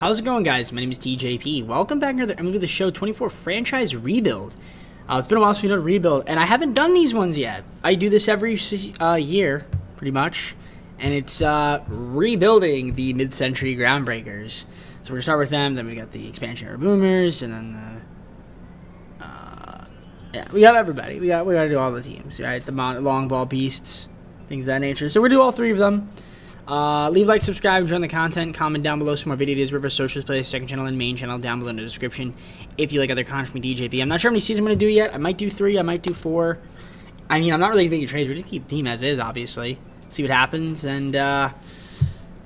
How's it going, guys? My name is TJP. Welcome back to another MLB The Show 24 franchise rebuild. It's been a while since we did a rebuild, and I haven't done these ones yet. I do this every year, pretty much, and it's rebuilding the mid-century Groundbreakers. So we're gonna start with them. Then we got the expansion era boomers, and then yeah, we got everybody. We got to do all the teams, right? The long ball beasts, things of that nature. So we're gonna do all three of them. Leave, like, subscribe, join the content, comment down below some more video ideas, whatever socials play, second channel and main channel down below in the description if you like other content from DJP. I'm not sure how many seasons I'm going to do yet. I might do 3, I might do 4. I mean, I'm not really making trades. We're just keep the team as is, obviously. See what happens, and let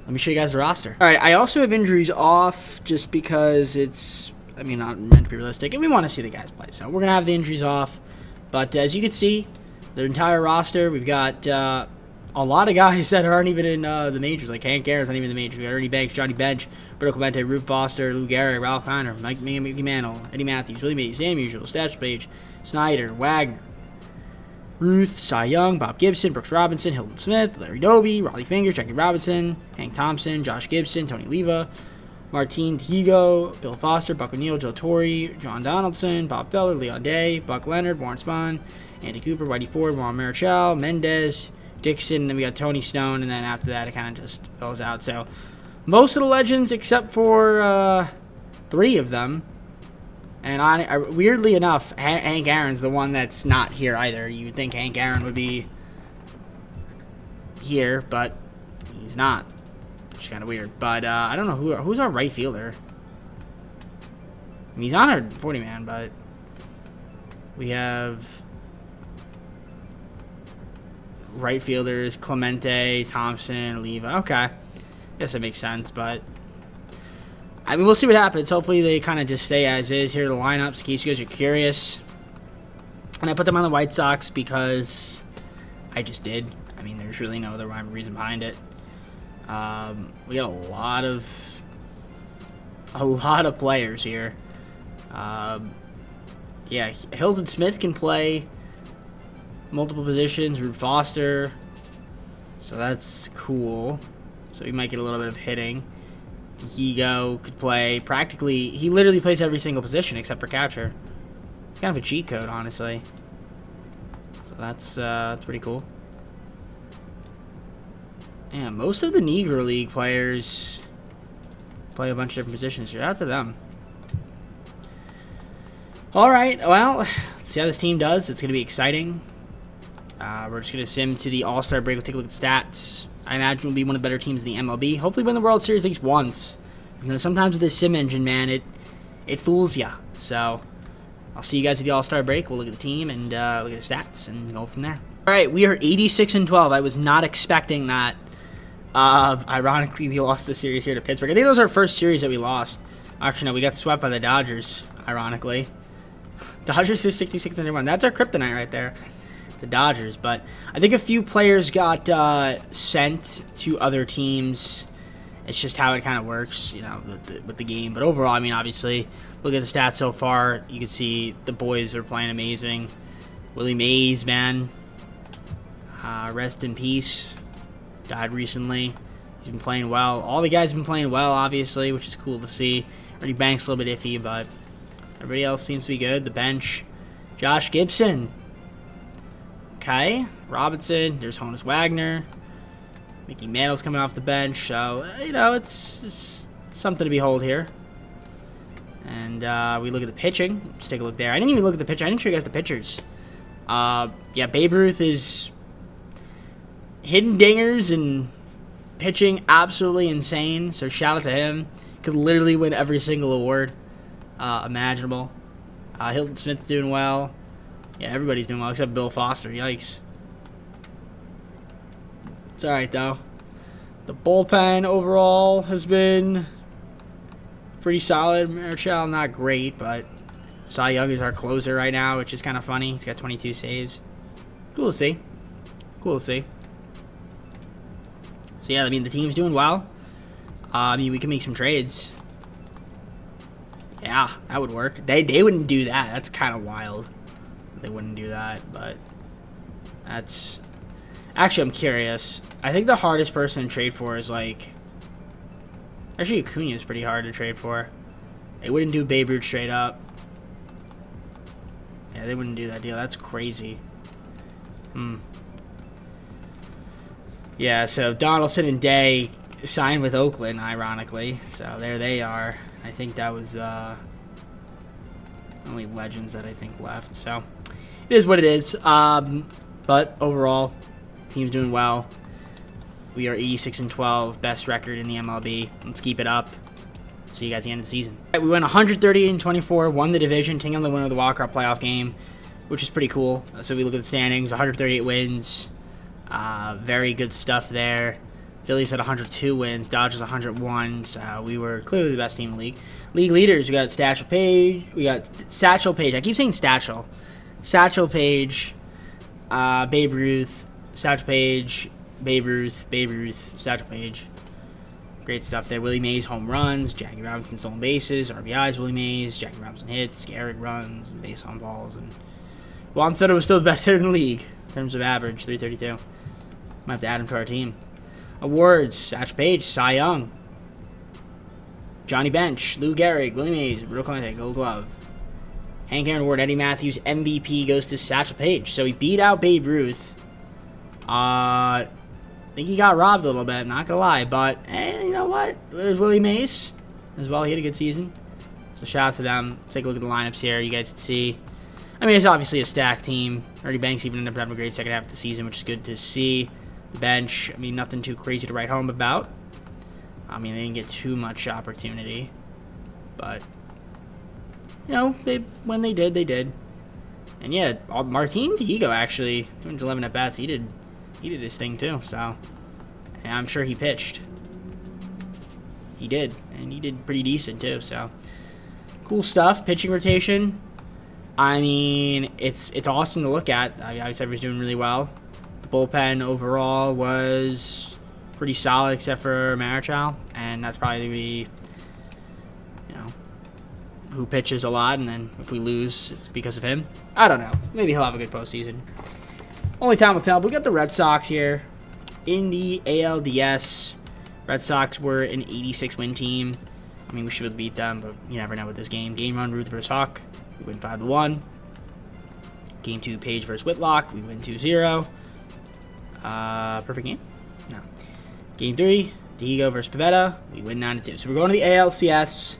me show you guys the roster. Alright, I also have injuries off just because it's, I mean, not meant to be realistic, and we want to see the guys play. So we're going to have the injuries off. But as you can see, the entire roster, we've got a lot of guys that aren't even in the majors, like Hank Aaron's not even in the majors. We got Ernie Banks, Johnny Bench, Berto Clemente, Rube Foster, Lou Gehrig, Ralph Kiner, Mickey Mantle, Eddie Matthews, Willie Mays, Sam Musial, Stats Page, Snyder, Wagner, Ruth, Cy Young, Bob Gibson, Brooks Robinson, Hilton Smith, Larry Doby, Raleigh Fingers, Jackie Robinson, Hank Thompson, Josh Gibson, Tony Leva, Martin Higo, Bill Foster, Buck O'Neill, Joe Torre, John Donaldson, Bob Feller, Leon Day, Buck Leonard, Warren Spahn, Andy Cooper, Whitey Ford, Juan Marichal, Mendez, Dixon, and then we got Tony Stone, and then after that it kind of just fills out. So most of the legends except for 3 of them, and weirdly enough, Hank Aaron's the one that's not here either. You would think Hank Aaron would be here, but he's not, which is kind of weird. But I don't know who's our right fielder. I mean, he's on our 40-man, but we have right fielders, Clemente, Thompson, Leva. Okay. Guess that makes sense, but I mean, we'll see what happens. Hopefully they kind of just stay as is. Here are the lineups in case you guys are curious. And I put them on the White Sox because I just did. I mean, there's really no other rhyme or reason behind it. We got a lot of players here. Yeah, Hilton Smith can play multiple positions, Rube Foster, so that's cool. So he might get a little bit of hitting. Higo could play practically, he literally plays every single position except for catcher. It's kind of a cheat code, honestly. So that's pretty cool. Yeah, most of the Negro League players play a bunch of different positions. Shout out to them. Alright, well, let's see how this team does. It's going to be exciting. We're just going to sim to the All-Star break. We'll take a look at stats. I imagine we'll be one of the better teams in the MLB. Hopefully win the World Series at least once. You know, sometimes with this sim engine, man, it fools ya. So, I'll see you guys at the All-Star break. We'll look at the team and look at the stats and go from there. Alright, we are 86-12. I was not expecting that. Ironically, we lost the series here to Pittsburgh. I think that was our first series that we lost. Actually, no, we got swept by the Dodgers, ironically. Dodgers is 66-1. That's our kryptonite right there. The Dodgers, but I think a few players got sent to other teams. It's just how it kind of works, you know, with the game. But overall, I mean, obviously, look at the stats so far. You can see the boys are playing amazing. Willie Mays, man, rest in peace. Died recently. He's been playing well. All the guys have been playing well, obviously, which is cool to see. Ernie Banks a little bit iffy, but everybody else seems to be good. The bench, Josh Gibson. Okay, Robinson, there's Honus Wagner, Mickey Mantle's coming off the bench, so, you know, it's something to behold here. And we look at the pitching. Let's take a look there. I didn't even look at the pitcher. I didn't show you guys the pitchers. Yeah, Babe Ruth is hitting dingers and pitching absolutely insane, so shout out to him. Could literally win every single award imaginable. Hilton Smith's doing well. Yeah, everybody's doing well except Bill Foster. Yikes. It's alright, though. The bullpen overall has been pretty solid. Marichal, not great, but Cy Young is our closer right now, which is kind of funny. He's got 22 saves. Cool to see. Cool to see. So, yeah, I mean, the team's doing well. I mean, we can make some trades. Yeah, that would work. They wouldn't do that. That's kind of wild. They wouldn't do that, but that's actually, I'm curious. I think the hardest person to trade for is like Actually, Acuna is pretty hard to trade for. They wouldn't do Babe Ruth straight up. Yeah, they wouldn't do that deal. That's crazy. Yeah, so Donaldson and Day signed with Oakland, ironically. So there they are. I think that was only Legends that I think left. So it is what it is. But overall, team's doing well. We are 86-12, best record in the MLB. Let's keep it up. See you guys at the end of the season. We went 138-24, won the division, taking on the winner of the wildcard playoff game, which is pretty cool. So we look at the standings, 138 wins. Very good stuff there. Phillies had 102 wins, Dodgers 101. So we were clearly the best team in the league. League leaders, we got Satchel Paige. We got Satchel Paige. I keep saying Satchel. Satchel Paige, Babe Ruth, Satchel Paige, Babe Ruth, Satchel Paige. Great stuff there. Willie Mays home runs, Jackie Robinson stolen bases, RBIs, Willie Mays, Jackie Robinson hits, Garrett runs, and base on balls. And Juan Soto was still the best hitter in the league in terms of average, 332. Might have to add him to our team. Awards, Satchel Paige, Cy Young, Johnny Bench, Lou Gehrig, Willie Mays, Bruno Clemente, Gold Glove. Hank Aaron Award, Eddie Matthews, MVP goes to Satchel Paige. So he beat out Babe Ruth. I think he got robbed a little bit, not gonna lie, but you know what? There's Willie Mays as well. He had a good season. So shout out to them. Let's take a look at the lineups here. You guys can see. I mean, it's obviously a stacked team. Ernie Banks even ended up having a great second half of the season, which is good to see. The bench, I mean, nothing too crazy to write home about. I mean, they didn't get too much opportunity, but you know, when they did, they did. And yeah, Martin Diego actually 211 at bats. He did his thing too. So, and I'm sure he pitched. He did, and he did pretty decent too. So, cool stuff. Pitching rotation. I mean, it's awesome to look at. Obviously, everybody's doing really well. The bullpen overall was pretty solid, except for Marichal, and that's probably the who pitches a lot, and then if we lose, it's because of him. I don't know. Maybe he'll have a good postseason. Only time will tell. But we got the Red Sox here in the ALDS. Red Sox were an 86-win team. I mean, we should have beat them, but you never know with this game. Game 1, Ruth versus Hawk. We win 5-1. Game 2, Page versus Whitlock. We win 2-0. Perfect game? No. Game 3, Diego versus Pivetta. We win 9-2. So we're going to the ALCS.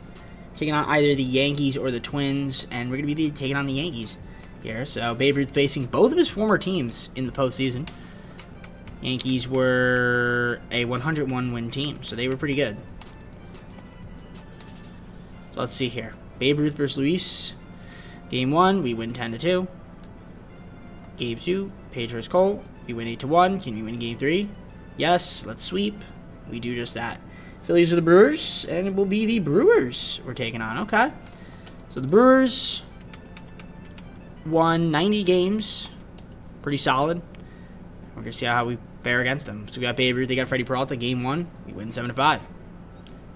Taking on either the Yankees or the Twins, and we're going to be taking on the Yankees here. So Babe Ruth facing both of his former teams in the postseason. Yankees were a 101-win team, so they were pretty good. So let's see here. Babe Ruth versus Luis. Game 1, we win 10-2. Game 2, Page versus Cole. We win 8-1. Can we win Game 3? Yes, let's sweep. We do just that. Phillies are the Brewers, and it will be the Brewers we're taking on. Okay. So the Brewers won 90 games. Pretty solid. We're going to see how we fare against them. So we got Babe Ruth, they got Freddie Peralta. Game 1, we win 7-5. Shout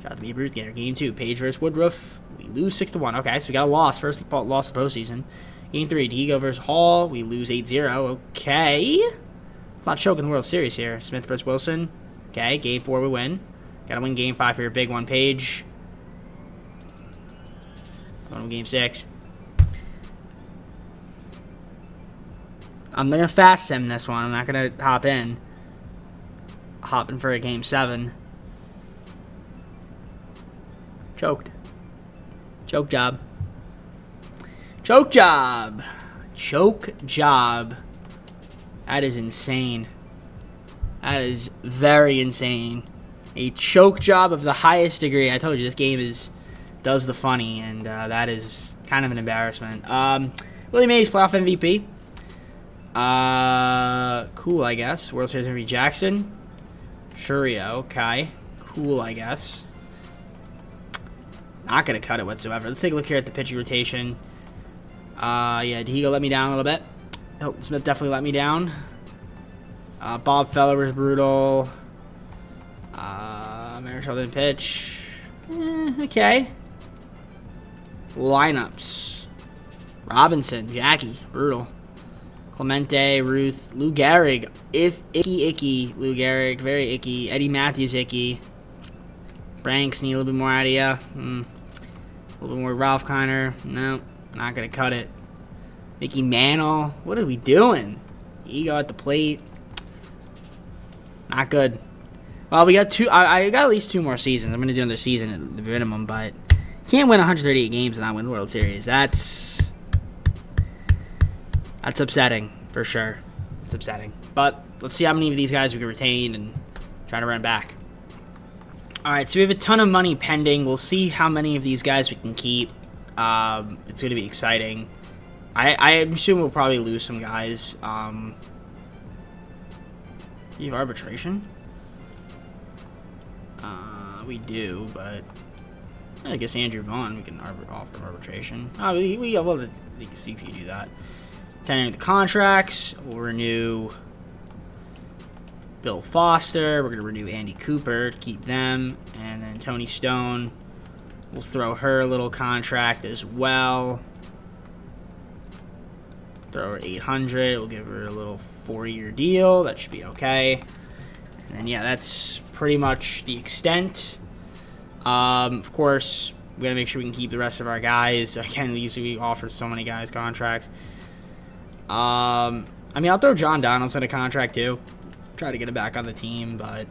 out to Babe Ruth there. Game 2, Page versus Woodruff. We lose 6-1. Okay, so we got a loss. First loss of the postseason. Game 3, Diego versus Hall. We lose 8-0. Okay. Let's not choke in the World Series here. Smith versus Wilson. Okay, Game 4, we win. Gotta win Game 5 for your big one, Page. Going to Game 6. I'm going to fast sim this one. I'm not going to hop in. Hopping for a Game 7. Choked. Choke job. Choke job. Choke job. That is insane. That is very insane. A choke job of the highest degree. I told you this game does the funny, and that is kind of an embarrassment. Willie Mays, playoff MVP. Cool, I guess. World Series MVP Jackson. Churio, okay. Cool, I guess. Not going to cut it whatsoever. Let's take a look here at the pitching rotation. Yeah, Diego let me down a little bit. Hilton Smith definitely let me down. Bob Feller was brutal. Marichal didn't pitch. Okay. Lineups. Robinson, Jackie, brutal. Clemente, Ruth, Lou Gehrig. Icky, Lou Gehrig, very icky. Eddie Matthews, icky. Branks need a little bit more out of you. A little bit more Ralph Kiner. No, not going to cut it. Mickey Mantle. What are we doing? Ego at the plate. Not good. Well, we got two. I got at least 2 more seasons. I'm going to do another season at the minimum, but can't win 138 games and not win the World Series. That's upsetting, for sure. It's upsetting. But let's see how many of these guys we can retain and try to run back. All right, so we have a ton of money pending. We'll see how many of these guys we can keep. It's going to be exciting. I assume we'll probably lose some guys. You have arbitration? We do, but I guess Andrew Vaughn, we can offer arbitration. Well, the CP do that. Tendering the contracts, we'll renew Bill Foster. We're going to renew Andy Cooper to keep them. And then Tony Stone, we'll throw her a little contract as well. Throw her 800. We'll give her a little 4-year deal. That should be okay. And then, yeah, that's pretty much the extent. Of course, we got to make sure we can keep the rest of our guys. Again, usually we offer so many guys contracts. I mean, I'll throw John Donaldson a contract too. Try to get him back on the team, but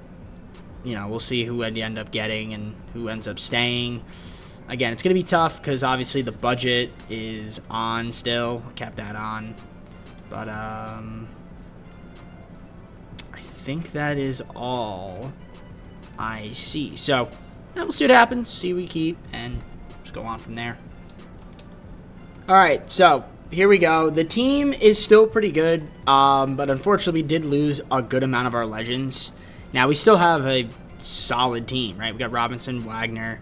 you know, we'll see who we end up getting and who ends up staying. Again, it's going to be tough because obviously the budget is on still. Kept that on. But I think that is all I see. So we'll see what happens, see what we keep, and just go on from there. All right, so here we go. The team is still pretty good, but unfortunately we did lose a good amount of our legends. Now, we still have a solid team, right? We got Robinson, Wagner,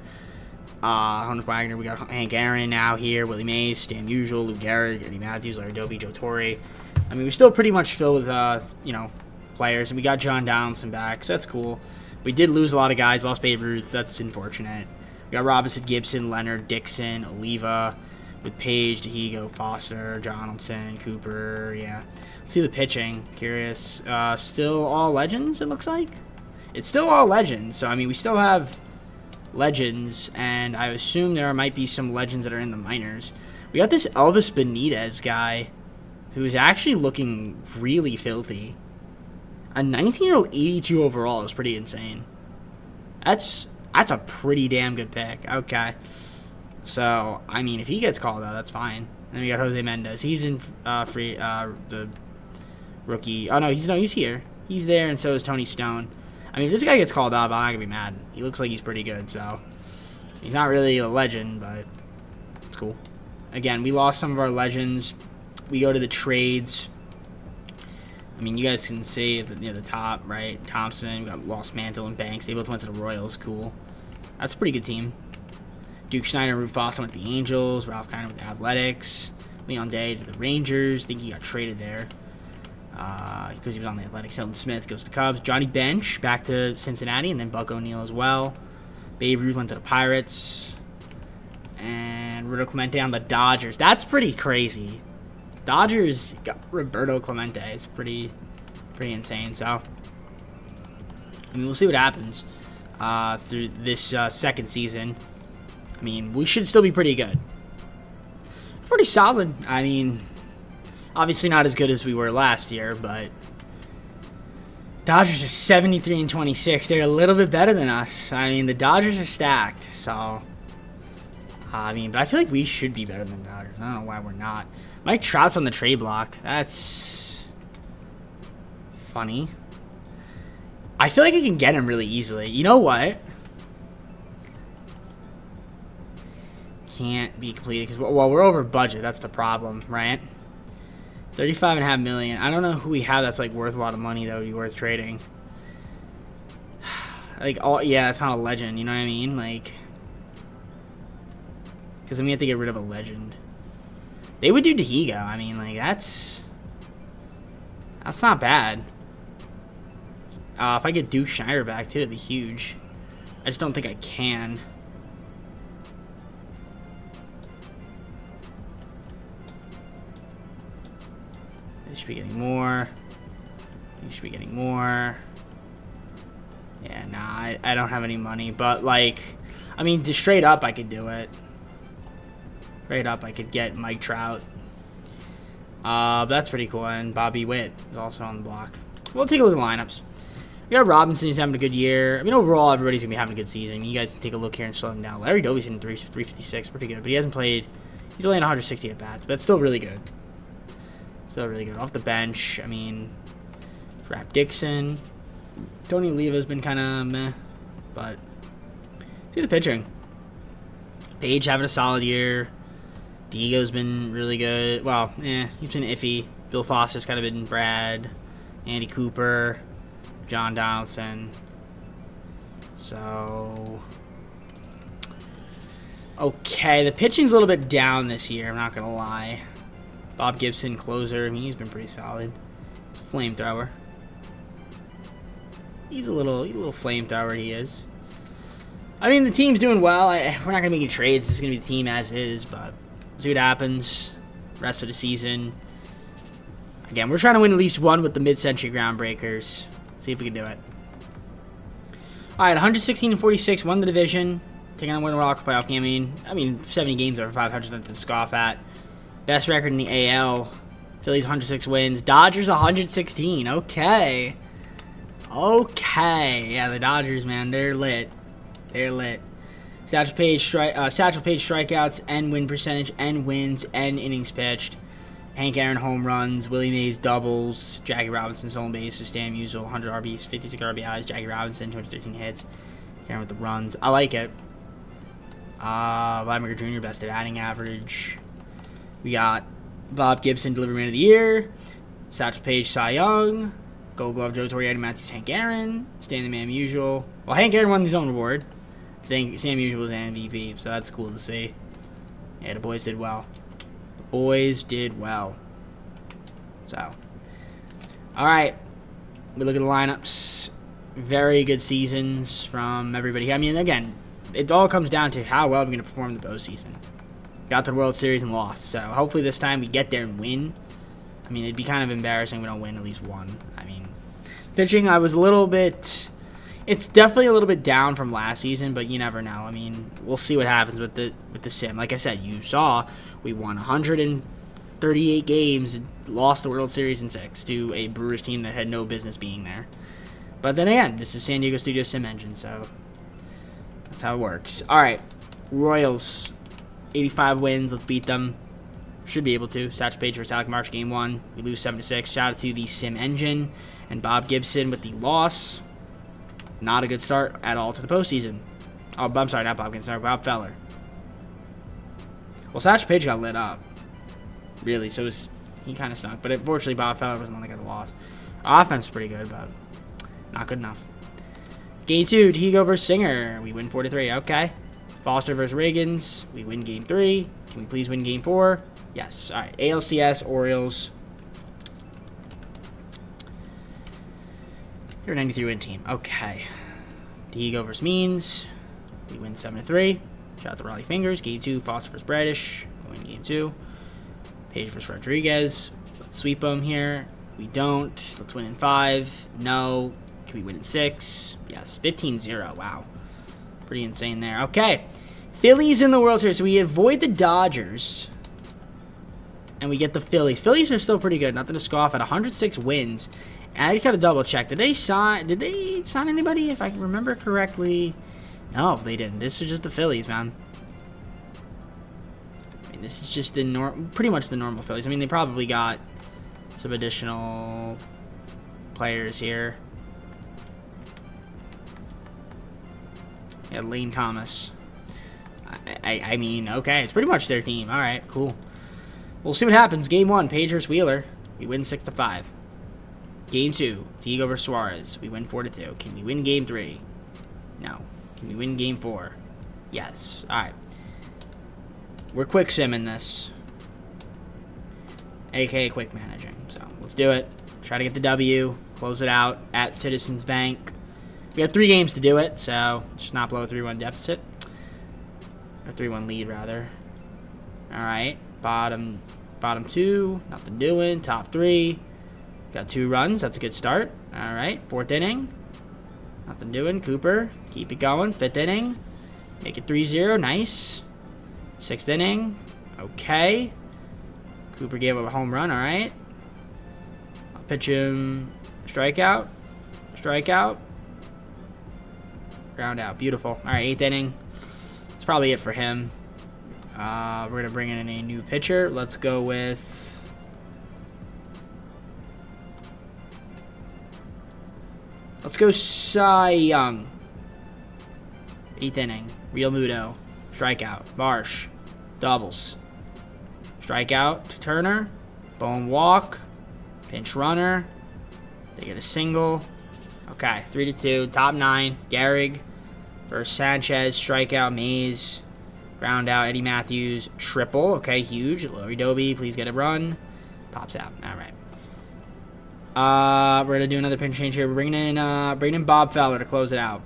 Hunter Wagner. We got Hank Aaron now here, Willie Mays, Stan Musial, Lou Gehrig, Eddie Matthews, Larry Doby, Joe Torre. I mean, we're still pretty much filled with, players. And we got John Donaldson back, so that's cool. We did lose a lot of guys. Lost Babe Ruth. That's unfortunate. We got Robinson, Gibson, Leonard, Dixon, Oliva, with Page, DeHigo, Foster, Donaldson, Cooper. Yeah. Let's see the pitching. Curious. Still all legends, it looks like. It's still all legends. So, I mean, we still have legends, and I assume there might be some legends that are in the minors. We got this Elvis Benitez guy who is actually looking really filthy. A 19-year-old 82 overall is pretty insane. That's a pretty damn good pick. Okay. So, I mean, if he gets called out, that's fine. And then we got Jose Mendez. He's in the rookie. Oh, no, he's here. He's there, and so is Tony Stone. I mean, if this guy gets called up, I'm not going to be mad. He looks like he's pretty good, so. He's not really a legend, but it's cool. Again, we lost some of our legends. We go to the trades. I mean, you guys can see at the top, right? Thompson, we got lost Mantle and Banks. They both went to the Royals. Cool. That's a pretty good team. Duke Schneider and Ruth Foster went to the Angels. Ralph Kiner with the Athletics. Leon Day to the Rangers. I think he got traded there because he was on the Athletics. Hilton Smith goes to Cubs. Johnny Bench back to Cincinnati, and then Buck O'Neil as well. Babe Ruth went to the Pirates. And Roberto Clemente on the Dodgers. That's pretty crazy. Dodgers got Roberto Clemente. It's pretty insane. So, I mean, we'll see what happens through this second season. I mean, we should still be pretty good. Pretty solid. I mean, obviously not as good as we were last year, but Dodgers are 73-26. They're a little bit better than us. I mean, the Dodgers are stacked. So, I mean, but I feel like we should be better than the Dodgers. I don't know why we're not. Mike Trout's on the trade block. That's funny. I feel like I can get him really easily. You know what? Can't be completed because, well, we're over budget. That's the problem, right? $35.5 million. I don't know who we have that's like worth a lot of money that would be worth trading. Like, yeah, it's not a legend. You know what I mean? Like, because then we have to get rid of a legend. They would do DeHigo. I mean, like, that's not bad. If I get Duke Schneider back, too, it'd be huge. I just don't think I can. They should be getting more. You should be getting more. Yeah, nah, I don't have any money. But, like, I mean, just straight up, I could do it. Straight up, I could get Mike Trout. That's pretty cool. And Bobby Witt is also on the block. We'll take a look at the lineups. We got Robinson. He's having a good year. I mean, overall, everybody's going to be having a good season. You guys can take a look here and slow him down. Larry Doby's hitting 356. Pretty good. But he hasn't played. He's only at 160 at bats. But that's still really good. Still really good. Off the bench, I mean, Rap Dixon. Tony Leva's been kind of meh. But see the pitching. Page having a solid year. Diego's been really good. Well, he's been iffy. Bill Foster's kind of been Brad. Andy Cooper. John Donaldson. So, okay, the pitching's a little bit down this year, I'm not going to lie. Bob Gibson, closer. I mean, he's been pretty solid. He's a flamethrower. He's a little flamethrower, he is. I mean, the team's doing well. We're not going to make any trades. This is going to be the team as is, but we'll see what happens rest of the season. Again, we're trying to win at least one with the mid-century Groundbreakers. See if we can do it. All right, 116-46, won the division. Taking on the World playoff game. I mean, 70 games over 500, nothing to scoff at. Best record in the AL. Phillies 106 wins. Dodgers 116. Okay. Yeah, the Dodgers, man, they're lit. They're lit. Satchel Paige strikeouts and win percentage and wins and innings pitched. Hank Aaron home runs, Willie Mays doubles, Jackie Robinson stolen bases, Stan Musial 100 RBs, 56 RBIs, Jackie Robinson 213 hits. Aaron with the runs. I like it. Vladimir Jr. best at batting average. We got Bob Gibson delivery man of the year, Satchel Paige Cy Young, Gold Glove Joe Torre, Matthews, Hank Aaron, Stan the Man Musial. Well, Hank Aaron won his own award. Sam Musial was an MVP, so that's cool to see. Yeah, the boys did well. Boys did well. So, all right. We look at the lineups. Very good seasons from everybody. I mean, again, it all comes down to how well we're going to perform in the postseason. Got to the World Series and lost. So, hopefully this time we get there and win. I mean, it'd be kind of embarrassing if we don't win at least one. I mean, pitching, I was a little bit... It's definitely a little bit down from last season, but you never know. I mean, we'll see what happens with the sim. Like I said, you saw we won 138 games and lost the World Series in 6 to a Brewers team that had no business being there. But then again, this is San Diego Studio Sim Engine, so that's how it works. All right, Royals, 85 wins. Let's beat them. Should be able to. Satchel Paige versus Alec March, Game 1. We lose 7-6. Shout out to the Sim Engine and Bob Gibson with the loss. Not a good start at all to the postseason. Oh, I'm sorry, not Bob Gibson. Bob Feller. Well, Satchel Paige got lit up. Really, so he kind of stunk. But unfortunately, Bob Feller was the one that got the loss. Our offense was pretty good, but not good enough. Game 2, Diego versus Singer. We win 4-3. Okay. Foster versus Riggins. We win Game 3. Can we please win Game 4? Yes. All right. ALCS, Orioles. You're a 93 win team. Okay. Diego versus Means. We win 7-3. Shout out to Raleigh Fingers. Game 2, Foster versus Bradish. We win Game 2. Page versus Rodriguez. Let's sweep them here. We don't. Let's win in 5. No. Can we win in 6? Yes. 15-0. Wow. Pretty insane there. Okay. Phillies in the World Series. So we avoid the Dodgers. And we get the Phillies. Phillies are still pretty good. Nothing to scoff at. 106 wins. And I just gotta double check. Did they sign anybody? If I can remember correctly. No, they didn't. This is just the Phillies, man. I mean, this is just pretty much the normal Phillies. I mean, they probably got some additional players here. Yeah, Lane Thomas. I mean, okay, it's pretty much their team. All right, cool. We'll see what happens. Game 1, Page versus Wheeler. We win 6-5. Game 2, Diego versus Suarez. We win 4-2. Can we win Game 3? No. Can we win Game 4? Yes. All right. We're quick simming this, aka quick managing. So let's do it. Try to get the W. Close it out at Citizens Bank. We got 3 games to do it, so just not blow a 3-1 deficit. Or 3-1 lead, rather. All right. Bottom 2. Nothing doing. Top 3. Got 2 runs. That's a good start. All right. 4th inning. Nothing doing. Cooper, keep it going. 5th inning. Make it 3-0. Nice. 6th inning. Okay. Cooper gave up a home run. All right. I'll pitch him. Strikeout. Strikeout. Ground out. Beautiful. All right, 8th inning. That's probably it for him. We're going to bring in a new pitcher. Let's go with... Let's go Cy Young. 8th inning. Real Muto. Strikeout. Marsh. Doubles. Strikeout to Turner. Bone walk. Pinch runner. They get a single. Okay, 3-2. Top 9. Gehrig versus Sanchez. Strikeout. Mays. Ground out. Eddie Matthews. Triple. Okay, huge. Lori Doby. Please get a run. Pops out. All right. We're gonna do another pinch change here. We're bringing in Bob Feller to close it out.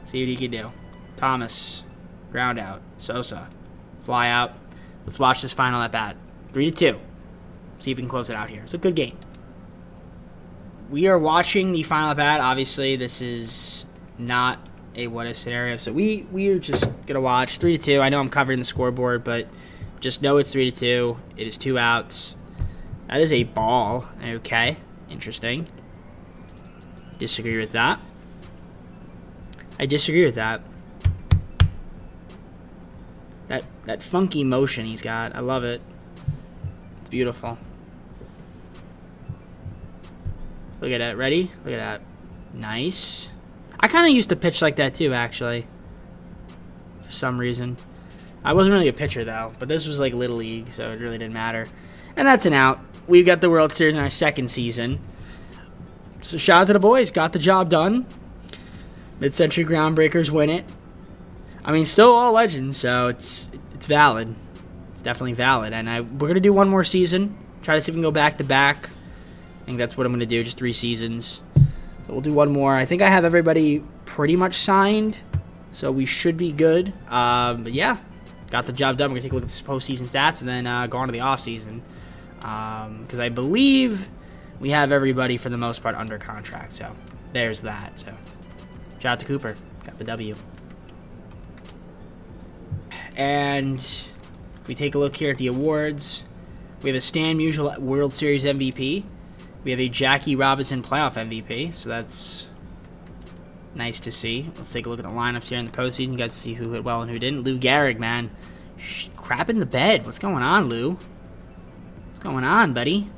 See what he can do. Thomas, ground out. Sosa, fly out. Let's watch this final at bat. 3-2. See if we can close it out here. It's a good game. We are watching the final at bat. Obviously, this is not a what-if scenario, so we are just gonna watch 3-2. I know I'm covering the scoreboard, but just know it's 3-2. It is 2 outs. That is a ball. Okay. Interesting. Disagree with that. I disagree with that. That funky motion he's got. I love it. It's beautiful. Look at that. Ready? Look at that. Nice. I kind of used to pitch like that too, actually. For some reason. I wasn't really a pitcher, though. But this was like Little League, so it really didn't matter. And that's an out. We've got the World Series in our 2nd season. So shout out to the boys. Got the job done. Mid-century Groundbreakers win it. I mean, still all legends, so it's valid. It's definitely valid. And we're going to do one more season. Try to see if we can go back-to-back. I think that's what I'm going to do, just 3 seasons. So we'll do one more. I think I have everybody pretty much signed, so we should be good. But yeah, got the job done. We're going to take a look at the postseason stats and then go on to the offseason. Because I believe we have everybody for the most part under contract. So there's that. So shout out to Cooper. Got the W. And if we take a look here at the awards, we have a Stan Musial World Series MVP. We have a Jackie Robinson playoff MVP. So that's nice to see. Let's take a look at the lineups here in the postseason. You guys see who hit well and who didn't. Lou Gehrig, man. Crap in the bed. What's going on, Lou? Going on, buddy?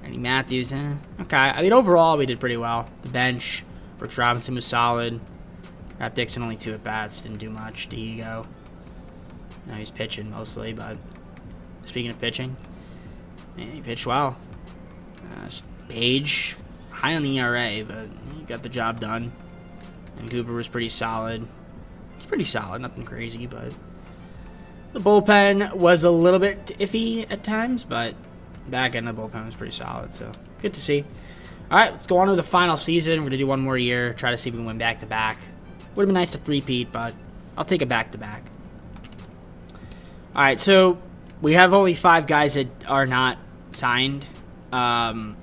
Eddie Matthews, okay. I mean, overall, we did pretty well. The bench, Brooks Robinson was solid. Rap Dixon, only 2 at-bats, didn't do much. Diego. No, he's pitching mostly, but speaking of pitching, yeah, he pitched well. Page, high on the ERA, but he got the job done. And Cooper was pretty solid. It's pretty solid, nothing crazy, but the bullpen was a little bit iffy at times, but back end of the bullpen was pretty solid, so good to see. All right, let's go on to the final season. We're going to do one more year, try to see if we can win back-to-back. Would have been nice to three-peat, but I'll take a back-to-back. All right, so we have only 5 guys that are not signed. I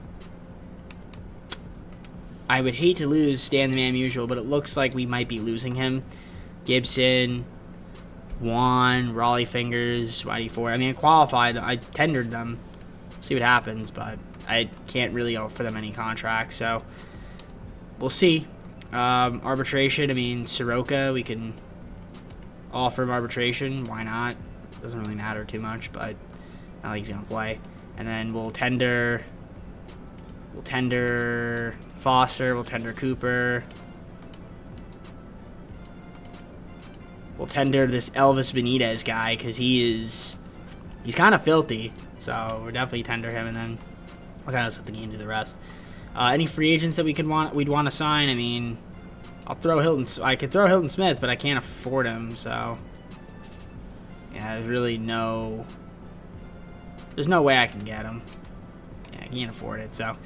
would hate to lose Stan the Man Musial, but it looks like we might be losing him. Gibson, Juan, Raleigh Fingers, YD4. I mean, I qualified. I tendered them. See what happens, but I can't really offer them any contracts, so we'll see. Arbitration, I mean, Soroka, we can offer him arbitration. Why not? Doesn't really matter too much, but not like he's going to play. And then we'll tender Foster, we'll tender Cooper. We'll tender this Elvis Benitez guy because he's kind of filthy. So we'll definitely tender him, and then I'll kind of set the game to the rest. Any free agents that we'd want to sign? I mean, I could throw Hilton Smith, but I can't afford him. So yeah, there's no way I can get him. Yeah, I can't afford it. So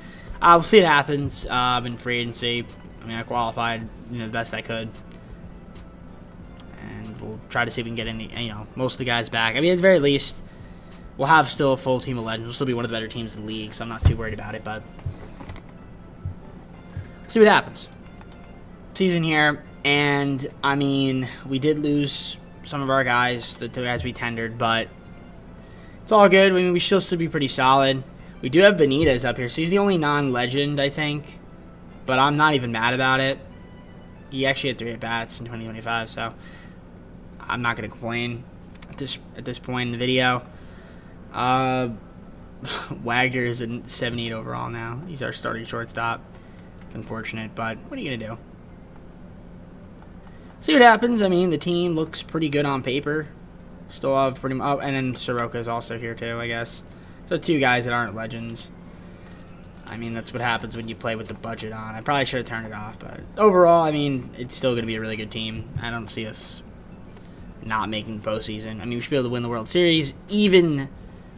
we'll see what happens in free agency. I mean, I qualified the best I could. We'll try to see if we can get any, most of the guys back. I mean, at the very least, we'll have still a full team of legends. We'll still be one of the better teams in the league, so I'm not too worried about it. But See what happens. Season here, and I mean, we did lose some of our guys, the 2 guys we tendered, but it's all good. I mean, we still be pretty solid. We do have Benitez up here, so he's the only non-legend, I think, but I'm not even mad about it. He actually had 3 at-bats in 2025, so I'm not going to complain at this point in the video. Wagner is a 78 overall now. He's our starting shortstop. It's unfortunate, but what are you going to do? See what happens. I mean, the team looks pretty good on paper. Still have pretty much... Oh, and then Soroka is also here too, I guess. So 2 guys that aren't legends. I mean, that's what happens when you play with the budget on. I probably should have turned it off, but overall, I mean, it's still going to be a really good team. I don't see us not making the postseason. I mean, we should be able to win the World Series, even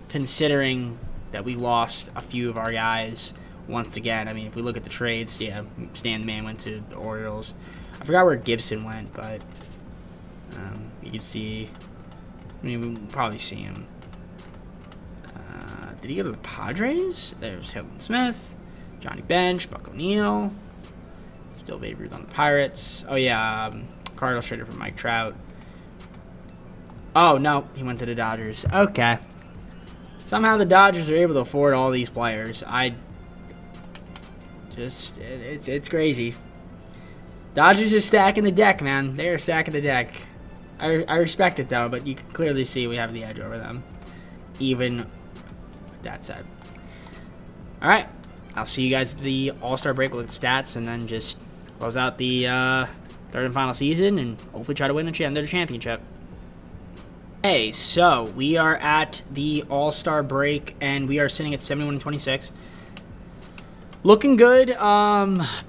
considering that we lost a few of our guys once again. I mean, if we look at the trades, yeah, Stan the Man went to the Orioles. I forgot where Gibson went, but you can see. I mean, we'll probably see him. Did he go to the Padres? There's Hilton Smith, Johnny Bench, Buck O'Neil. Still Babe Ruth on the Pirates. Oh yeah, Cardinals traded for Mike Trout. Oh no, he went to the Dodgers. Okay. Somehow the Dodgers are able to afford all these players. It's crazy. Dodgers are stacking the deck, man. They are stacking the deck. I respect it, though, but you can clearly see we have the edge over them. Even with that said. Alright. I'll see you guys at the All-Star break with the stats, and then just close out the third and final season, and hopefully try to win another championship. Hey, so we are at the All-Star break, and we are sitting at 71-26. Looking good.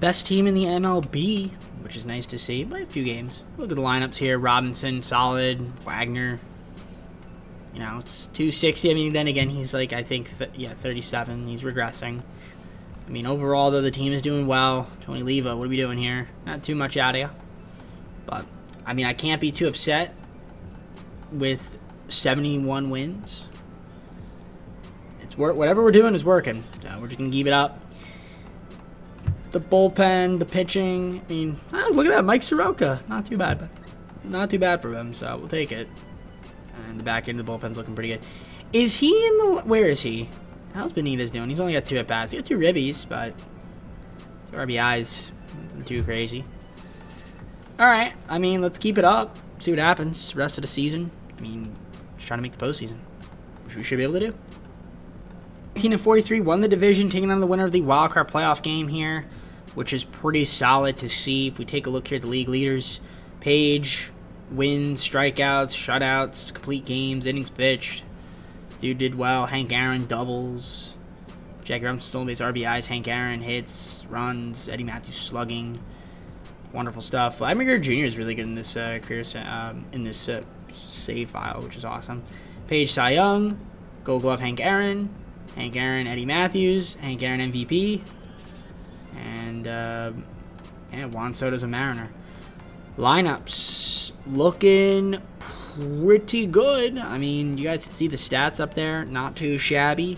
Best team in the MLB, which is nice to see. By a few games. Look at the lineups here. Robinson, solid. Wagner. You know, it's 260. I mean, then again, he's like, I think, 37. He's regressing. I mean, overall, though, the team is doing well. Tony Leva, what are we doing here? Not too much out of you. But, I mean, I can't be too upset with 71 wins. It's whatever we're doing is working. So we're just going to keep it up. The bullpen, the pitching. I mean, look at that. Mike Soroka. Not too bad, but not too bad for him, so we'll take it. And the back end of the bullpen's looking pretty good. Is he in the... Where is he? How's Benitez doing? He's only got 2 at-bats. He got 2 ribbies, but 2 RBIs. Nothing too crazy. Alright, I mean, let's keep it up. See what happens rest of the season. I mean, just trying to make the postseason, which we should be able to do. 19-43, won the division, taking on the winner of the wildcard playoff game here, which is pretty solid to see. If we take a look here at the league leaders, Page, wins, strikeouts, shutouts, complete games, innings pitched. Dude did well. Hank Aaron, doubles. Jack Robinson, stolen base, RBIs. Hank Aaron, hits, runs. Eddie Matthews, slugging. Wonderful stuff. Vladimir Jr. is really good in this save file, which is awesome. Page, Cy Young. Gold Glove, Hank Aaron. Hank Aaron, Eddie Matthews. Hank Aaron, MVP. And, Juan Soto's a Mariner. Lineups looking pretty good. I mean, you guys can see the stats up there. Not too shabby.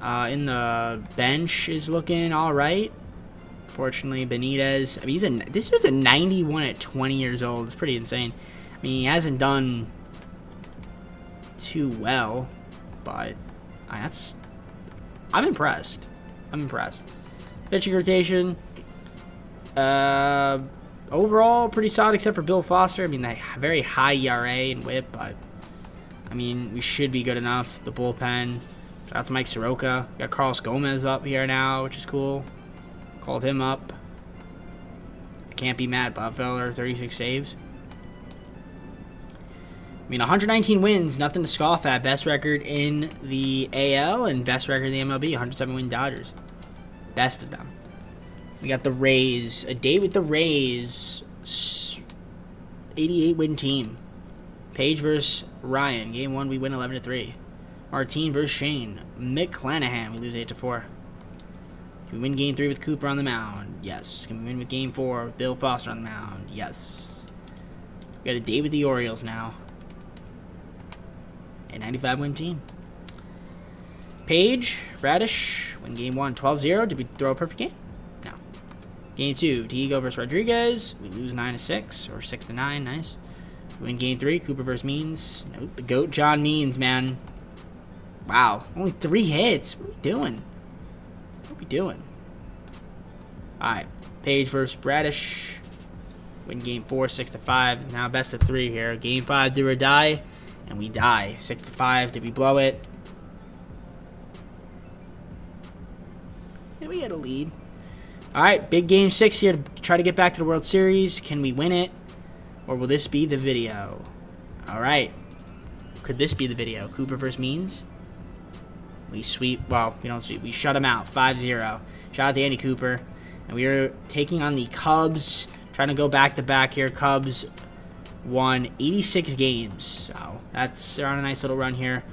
In the bench is looking all right. Fortunately, Benitez. I mean, this was a 91 at 20 years old. It's pretty insane. I mean, he hasn't done too well, but I'm impressed. Pitching rotation. Overall, pretty solid except for Bill Foster. I mean, that very high ERA and WHIP, but I mean, we should be good enough. The bullpen. Shout out to Mike Soroka. We got Carlos Gomez up here now, which is cool. Called him up. I can't be mad. Bob Feller, 36 saves. I mean, 119 wins, nothing to scoff at. Best record in the AL and best record in the MLB, 107 win Dodgers. Best of them. We got the Rays. A day with the Rays. 88 win team. Page versus Ryan. Game 1, we win 11-3. Martine versus Shane. McClanahan, we lose 8-4. Can we win Game 3 with Cooper on the mound? Yes. Can we win with Game 4 with Bill Foster on the mound? Yes. We got a day with the Orioles now. A 95 win team. Page, Radish, win Game 1 12-0. Did we throw a perfect game? No. Game 2, Diego versus Rodriguez. We lose 9-6 or 6-9. Nice. We win Game 3, Cooper versus Means. Nope, the GOAT John Means, man. Wow, only 3 hits. What are we doing? What are we doing? Alright, Page versus Bradish. Win Game 4, 6-5. Now best of 3 here. Game 5, do or die. And we die. 6-5. Did we blow it? Yeah, we had a lead. Alright, big Game 6 here to try to get back to the World Series. Can we win it? Or will this be the video? Alright. Could this be the video? Cooper versus Means. We sweep. Well, we don't sweep. We shut him out. 5-0. Shout out to Andy Cooper. And we are taking on the Cubs. Trying to go back-to-back here. Cubs won 86 games. So they're on a nice little run here.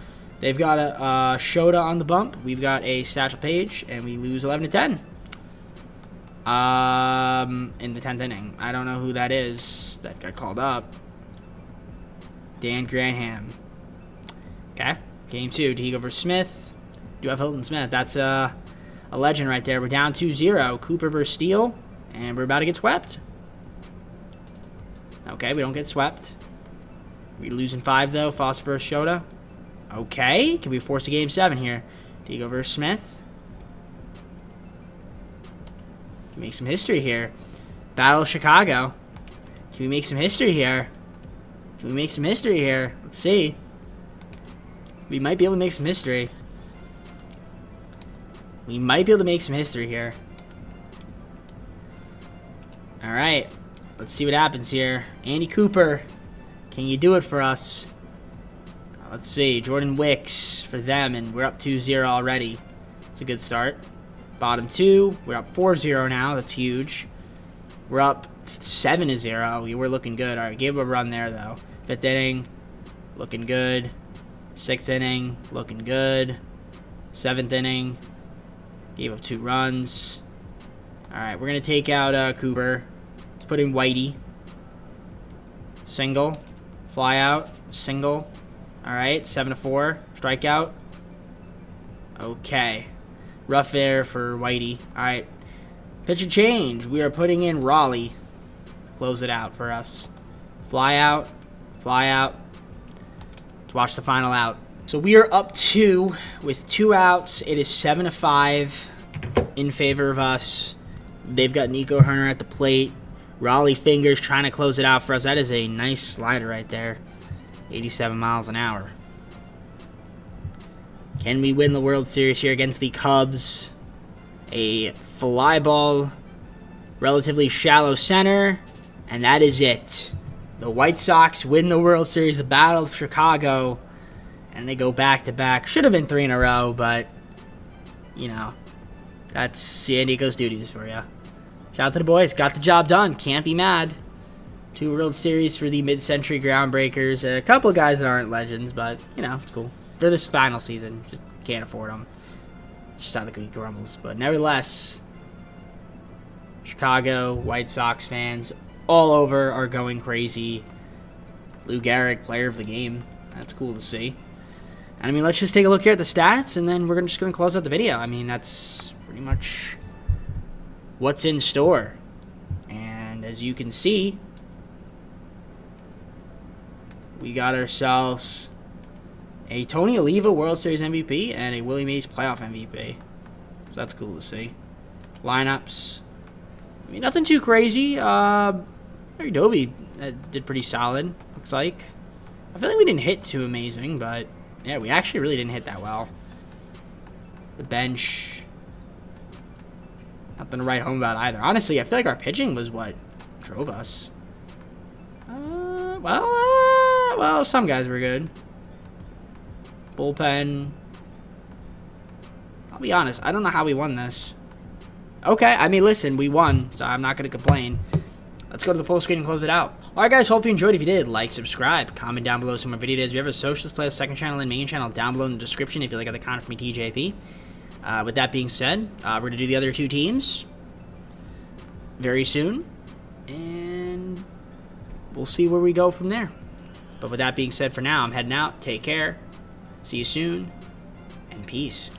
They've got a Shota on the bump. We've got a Satchel Paige. And we lose 11-10. In the 10th inning. I don't know who that is that got called up. Dan Granham. Okay. Game 2, Diego versus Smith. Do have Hilton Smith. That's a legend right there. We're down 2-0. Cooper versus Steele. And we're about to get swept. Okay, we don't get swept. We losing 5, though. Foster versus Shota. Okay. Can we force a Game 7 here? Diego versus Smith. Make some history here. Battle of Chicago. Can we make some history here? Can we make some history here? Let's see. We might be able to make some history. We might be able to make some history here. Alright. Let's see what happens here. Andy Cooper. Can you do it for us? Let's see. Jordan Wicks for them, and we're up 2-0 already. It's a good start. Bottom 2. We're up 4-0 now. That's huge. We're up 7-0. We were looking good. All right, gave a run there, though. 5th inning. Looking good. 6th inning. Looking good. 7th inning. Gave up 2 runs. All right, we're going to take out Cooper. Let's put in Whitey. Single. Fly out. Single. All right, 7-4. Strikeout. Okay. Rough air for Whitey. All right. Pitch and change. We are putting in Raleigh. Close it out for us. Fly out. Fly out. Let's watch the final out. So we are up 2 with 2 outs. It is 7-5 in favor of us. They've got Nico Herner at the plate. Raleigh Fingers trying to close it out for us. That is a nice slider right there. 87 miles an hour. Can we win the World Series here against the Cubs? A fly ball, relatively shallow center, and that is it. The White Sox win the World Series, the Battle of Chicago, and they go back-to-back. Should have been 3 in a row, but, you know, that's San Diego's duties for you. Shout out to the boys. Got the job done. Can't be mad. 2 World Series for the mid-century Groundbreakers. A couple of guys that aren't legends, but, you know, it's cool. For this final season, just can't afford them. Just how the cookie crumbles. But nevertheless, Chicago White Sox fans all over are going crazy. Lou Gehrig, player of the game. That's cool to see. And I mean, let's just take a look here at the stats, and then we're just going to close out the video. I mean, that's pretty much what's in store. And as you can see, we got ourselves a Tony Oliva World Series MVP and a Willie Mays playoff MVP. So that's cool to see. Lineups. I mean, nothing too crazy. Larry Doby did pretty solid, looks like. I feel like we didn't hit too amazing, but yeah, we actually really didn't hit that well. The bench. Nothing to write home about either. Honestly, I feel like our pitching was what drove us. Well, some guys were good. Bullpen. I'll be honest, I don't know how we won this. Okay, I mean, listen, we won, so I'm not going to complain. Let's go to the full screen and close it out. Alright guys, hope you enjoyed. If you did, like, subscribe, comment down below some more video ideas. We have a socialist playlist, second channel, and main channel down below in the description if you like other content from me, TJP. With that being said, we're going to do the other 2 teams very soon, and we'll see where we go from there. But with that being said, for now, I'm heading out. Take care. See you soon, and peace.